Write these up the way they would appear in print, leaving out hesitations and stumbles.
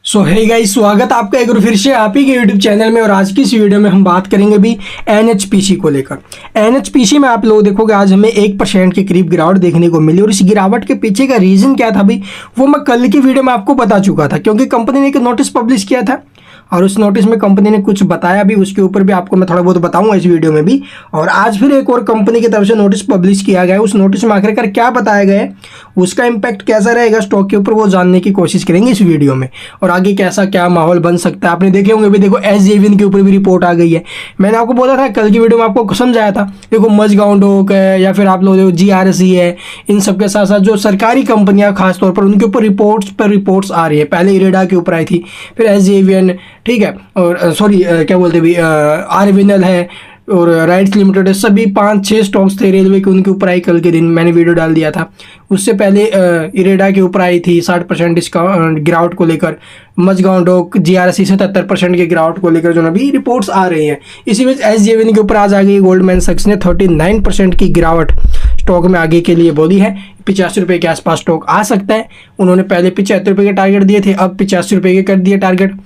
सो hey guys, स्वागत आपका एक बार फिर से आप ही के यूट्यूब चैनल में। और आज की इस वीडियो में हम बात करेंगे भी एनएचपीसी को लेकर। एनएचपीसी में आप लोग देखोगे आज हमें 1% के करीब गिरावट देखने को मिली। और इस गिरावट के पीछे का रीज़न क्या था भाई, वो मैं कल की वीडियो में आपको बता चुका था, क्योंकि कंपनी ने एक नोटिस पब्लिश किया था और उस नोटिस में कंपनी ने कुछ बताया भी, उसके ऊपर भी आपको मैं थोड़ा बहुत बताऊंगा इस वीडियो में भी। और आज फिर एक और कंपनी की तरफ से नोटिस पब्लिश किया गया है। उस नोटिस में आखिरकार क्या बताया गया है, उसका इंपैक्ट कैसा रहेगा स्टॉक के ऊपर, वो जानने की कोशिश करेंगे इस वीडियो में। और आगे कैसा क्या माहौल बन सकता है, आपने देखे होंगे भी। देखो एसजेवीएन के ऊपर भी रिपोर्ट आ गई है। मैंने आपको बोला था कल की वीडियो में, आपको समझाया था। देखो मजगांव डोक है या फिर आप लोग देखो जीआरसी है, इन सब के साथ साथ जो सरकारी कंपनियां खासतौर पर उनके ऊपर रिपोर्ट्स आ रही है। पहले इरेडा के ऊपर आई थी, फिर एसजेवीएन, ठीक है, और सॉरी क्या बोलते भी आरविनल है और राइट्स लिमिटेड है। सभी 5-6 स्टॉक्स थे रेलवे के, उनके ऊपर आई कल के दिन, मैंने वीडियो डाल दिया था। उससे पहले इरेडा के ऊपर आई थी 60% डिस्काउंट गिरावट को लेकर। मजगांव डोक जीआरसी 77% के गिरावट को लेकर जो ना भी रिपोर्ट्स आ रही हैं। इसी वजह एसजेवीएन के ऊपर आज आ गई। गोल्डमैन सैक्स ने 39% की गिरावट स्टॉक में आगे के लिए बोली है। 85 रुपये के आसपास स्टॉक आ सकता है। उन्होंने पहले 75 रुपये के टारगेट दिए थे, अब 85 रुपये के कर दिए टारगेट।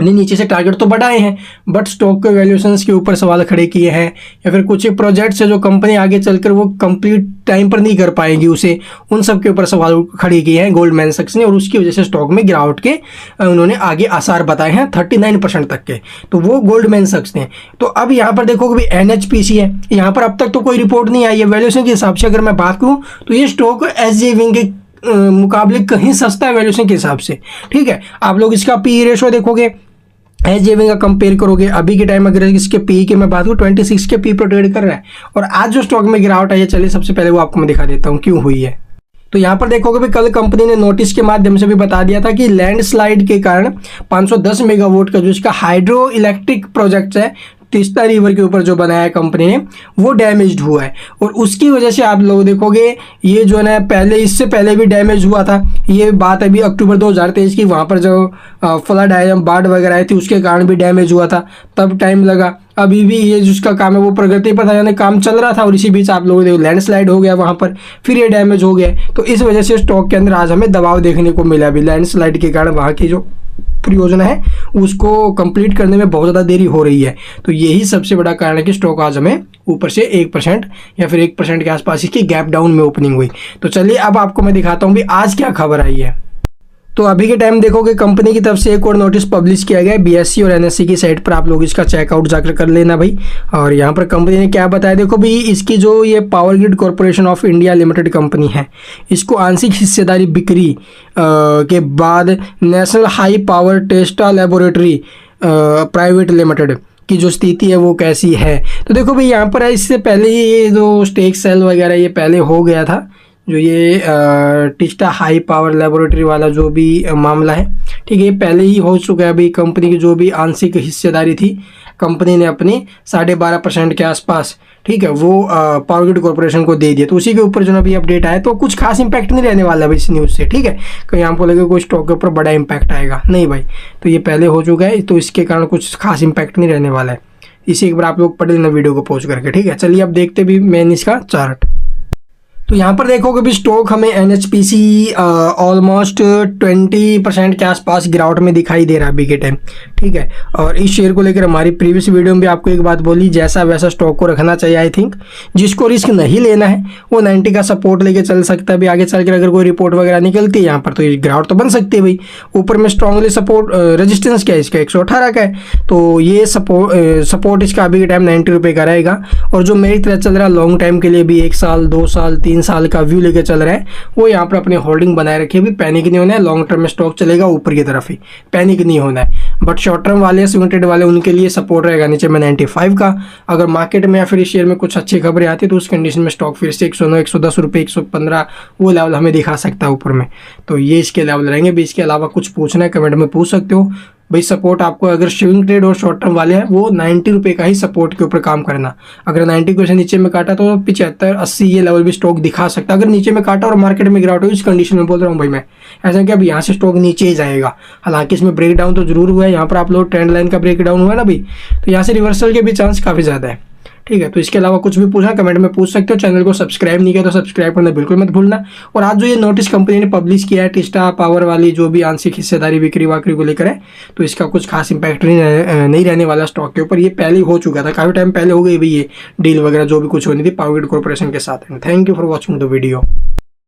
नीचे से टारगेट तो बढ़ाए हैं, बट स्टॉक के वैल्यूएशंस के ऊपर सवाल खड़े किए हैं। या फिर कुछ प्रोजेक्ट्स है जो कंपनी आगे चलकर वो कंप्लीट टाइम पर नहीं कर पाएगी उसे, उन सब के ऊपर सवाल खड़े किए हैं गोल्डमैन सैक्स ने। और उसकी वजह से स्टॉक में गिरावट के उन्होंने आगे आसार बताए हैं 39% तक के। तो वो गोल्डमैन सैक्स ने। तो अब यहाँ पर देखोगे भी एनएचपीसी है, यहाँ पर अब तक तो कोई रिपोर्ट नहीं आई है। वैल्यूएशन के हिसाब से अगर मैं बात करूँ तो ये स्टॉक एसजेवीएन के मुकाबले कहीं सस्ता है वैल्यूएशन के हिसाब से, ठीक है। आप लोग इसका पी रेशो देखोगे, एसजेवीएन का कंपेयर करोगे अभी के टाइम, अगर इसके पी की मैं बात करूँ 26 के पी पर ट्रेड कर रहा है। और आज जो स्टॉक में गिरावट आई है, चलिए सबसे पहले वो आपको मैं दिखा देता हूँ क्यों हुई है। तो यहाँ पर देखोगे भी कल कंपनी ने नोटिस के माध्यम से भी बता दिया था कि लैंडस्लाइड के कारण 510 मेगावाट का जो इसका हाइड्रो इलेक्ट्रिक प्रोजेक्ट है तीस्ता रिवर के ऊपर जो बनाया है कंपनी ने, वो डैमेज्ड हुआ है। और उसकी वजह से आप लोग देखोगे ये जो है ना, पहले इससे पहले भी डैमेज हुआ था। ये बात अभी अक्टूबर 2023 की, वहाँ पर जो फ्लड आया, बाढ़ वगैरह आई थी, उसके कारण भी डैमेज हुआ था, तब टाइम लगा। अभी भी ये जिसका काम है वो प्रगति पर था, यानी काम चल रहा था। और इसी बीच आप लोगों देखो लैंडस्लाइड हो गया वहाँ पर, फिर ये डैमेज हो गया। तो इस वजह से स्टॉक के अंदर आज हमें दबाव देखने को मिला। अभी लैंडस्लाइड के कारण वहाँ की जो परियोजना है उसको कंप्लीट करने में बहुत ज़्यादा देरी हो रही है। तो यही सबसे बड़ा कारण है कि स्टॉक आज हमें ऊपर से 1% या फिर 1% के आसपास इसकी गैप डाउन में ओपनिंग हुई। तो चलिए अब आपको मैं दिखाता हूँ भी आज क्या खबर आई है। तो अभी के टाइम देखोगे कंपनी की तरफ से एक और नोटिस पब्लिश किया गया है बीएसई और एनएसई की साइट पर, आप लोग इसका चेकआउट जाकर कर लेना भाई। और यहाँ पर कंपनी ने क्या बताया, देखो भाई, इसकी जो ये power grid corporation of India limited company है, इसको आंशिक हिस्सेदारी बिक्री के बाद national high power टेस्टा laboratory private limited की जो स्थिति है वो कैसी है। तो देखो भाई यहाँ पर इससे पहले ये जो स्टेक सेल वगैरह ये पहले हो गया था, जो ये टिस्टा हाई पावर लेबोरेटरी वाला जो भी मामला है, ठीक है, ये पहले ही हो चुका है। अभी कंपनी की जो भी आंशिक हिस्सेदारी थी कंपनी ने अपनी 12.5% के आसपास, ठीक है, वो पावर ग्रिड कॉर्पोरेशन को दे दिया। तो उसी के ऊपर जो ना भी अपडेट आया, तो कुछ खास इंपैक्ट नहीं रहने वाला भाई इस न्यूज़ से, ठीक है। कहीं आपको लगे कोई स्टॉक के ऊपर बड़ा इंपैक्ट आएगा, नहीं भाई। तो ये पहले हो चुका है, तो इसके कारण कुछ खास इंपैक्ट नहीं रहने वाला है। इसी एक बार आप लोग पढ़ लेना वीडियो को पॉज करके, ठीक है। चलिए अब देखते भी मेन इसका चार्ट। तो यहाँ पर देखोगे भी स्टॉक हमें एनएचपीसी ऑलमोस्ट 20% के आसपास गिरावट में दिखाई दे रहा है अभी के टाइम, ठीक है। और इस शेयर को लेकर हमारी प्रीवियस वीडियो में भी आपको एक बात बोली, जैसा वैसा स्टॉक को रखना चाहिए। आई थिंक जिसको रिस्क नहीं लेना है वो 90 का सपोर्ट लेके चल सकता है। भी आगे चल कर अगर कोई रिपोर्ट वगैरह निकलती है यहाँ पर तो ये गिरावट तो बन सकती है भाई। ऊपर में स्ट्रांगली सपोर्ट रेजिस्टेंस क्या है इसका 118 का है, तो ये सपोर्ट इसका अभी के टाइम 90 रुपये का रहेगा। और जो मेरी तरह चल रहा है लॉन्ग टाइम के लिए भी 1 साल 2 साल 3 साल का व्यू लेके चल रहा है, वो यहाँ पर अपनी होल्डिंग बनाए रखिए भी। पैनिक नहीं होना है, लॉन्ग टर्म में स्टॉक चलेगा ऊपर की तरफ ही, पैनिक नहीं होना है। बट शॉर्ट टर्म वाले स्विंग ट्रेड वाले उनके लिए सपोर्ट रहेगा नीचे में 95 का। अगर मार्केट में या फिर इस शेयर में कुछ अच्छी खबरें आती है तो उस कंडीशन में स्टॉक फिर से 109 110 रुपये 115 वो लेवल हमें दिखा सकता है ऊपर में। तो ये इसके लेवल रहेंगे भी। इसके अलावा कुछ पूछना है कमेंट में पूछ सकते हो भाई। सपोर्ट आपको अगर स्विंग ट्रेड और शॉर्ट टर्म वाले हैं वो 90 रुपये का ही सपोर्ट के ऊपर काम करना। अगर 90 को से नीचे में काटा तो 75 80 ये लेवल भी स्टॉक दिखा सकता है। अगर नीचे में काटा और मार्केट में गिरावट हो, इस कंडीशन में बोल रहा हूँ भाई मैं, ऐसा कि अब यहाँ से स्टॉक नीचे ही जाएगा। हालांकि इसमें ब्रेक डाउन तो जरूर हुआ है, यहाँ पर आप लोग ट्रेंड लाइन का ब्रेक डाउन हुआ ना भाई, तो यहाँ से रिवर्सल के भी चांस काफ़ी ज़्यादा है, ठीक है, तो इसके अलावा कुछ भी पूछना कमेंट में पूछ सकते हो। चैनल को सब्सक्राइब नहीं किया तो सब्सक्राइब करना बिल्कुल मत भूलना। और आज जो ये नोटिस कंपनी ने पब्लिश किया है टिस्टा पावर वाली जो भी आंशिक हिस्सेदारी बिक्री वाकरी को लेकर है, तो इसका कुछ खास इंपैक्ट नहीं रहने वाला स्टॉक के ऊपर। ये पहले ही हो चुका था, काफ़ी टाइम पहले हो गई भाई ये डील वगैरह जो भी कुछ होनी थी पावर ग्रिड कॉर्पोरेशन के साथ। Thank you for watching the video.